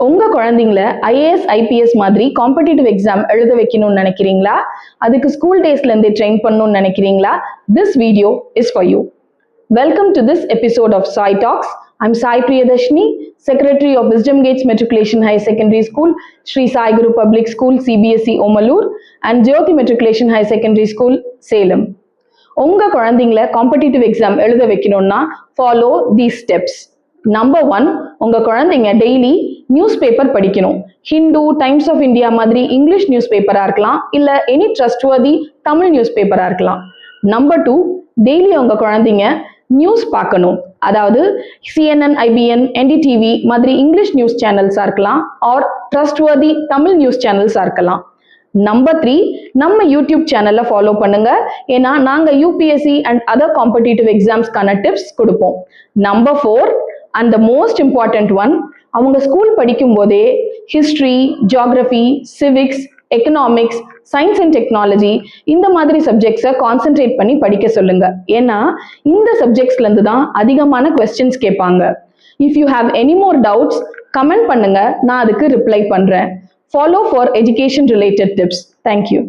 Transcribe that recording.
உங்க குழந்தைங்கள IAS IPS மாதிரி காம்படிட்டிவ் எக்ஸாம் எழுத வைக்கணும்னு நினைக்கிறீங்களா? அதுக்கு ஸ்கூல் டேஸ்ல இருந்தே ட்ரெயின் பண்ணணும்னு நினைக்கிறீங்களா? This video is for you. Welcome to this episode of Sai Talks. I'm Sai Priyadashni, Secretary of Wisdom Gates Matriculation High Secondary School, Sri Sai Guru Public School, CBSE Omalur, and Jyoti Matriculation High Secondary School, Salem. உங்க குழந்தைங்கள competitive exam எழுத வைக்கணும்னா follow these steps. Number 1, உங்க குழந்தைங்க daily news paper படிக்கணும். Hindu, times of India மாதிரி English news பேப்பரா இருக்கலாம், இல்ல எனி ட்ரஸ்ட்வர்தி தமிழ் நியூஸ் பேப்பரா இருக்கலாம். நம்பர் 2, டெய்லி உங்க குழந்தைங்க நியூஸ் பார்க்கணும். அதாவது CNN, IBN, NDTV மாதிரி இங்கிலீஷ் நியூஸ் சேனல்ஸா இருக்கலாம், ஆர் ட்ரஸ்ட்வர்தி தமிழ் நியூஸ் சேனல்ஸா இருக்கலாம். நம்பர் 3, நம்ம யூடியூப் சேனல்ல ஃபாலோ பண்ணுங்க. ஏன்னா நாங்க UPSC அண்ட் அதர் காம்படிட்டிவ் எக்ஸாம்ஸ்க்கான டிப்ஸ் கொடுப்போம். Number 4 and the most important one, அவங்க ஸ்கூல் படிக்கும் போதே history, geography, civics, economics, science and technology இந்த மாதிரி சப்ஜெக்ட்ஸை கான்சென்ட்ரேட் பண்ணி படிக்க சொல்லுங்க. ஏன்னா இந்த சப்ஜெக்ட்ஸ்ல இருந்து தான் அதிகமான கொஸ்டின்ஸ் கேட்பாங்க. If you have any more doubts comment பண்ணுங்க, நான் அதுக்கு ரிப்ளை பண்றேன். Follow for education related tips. Thank you.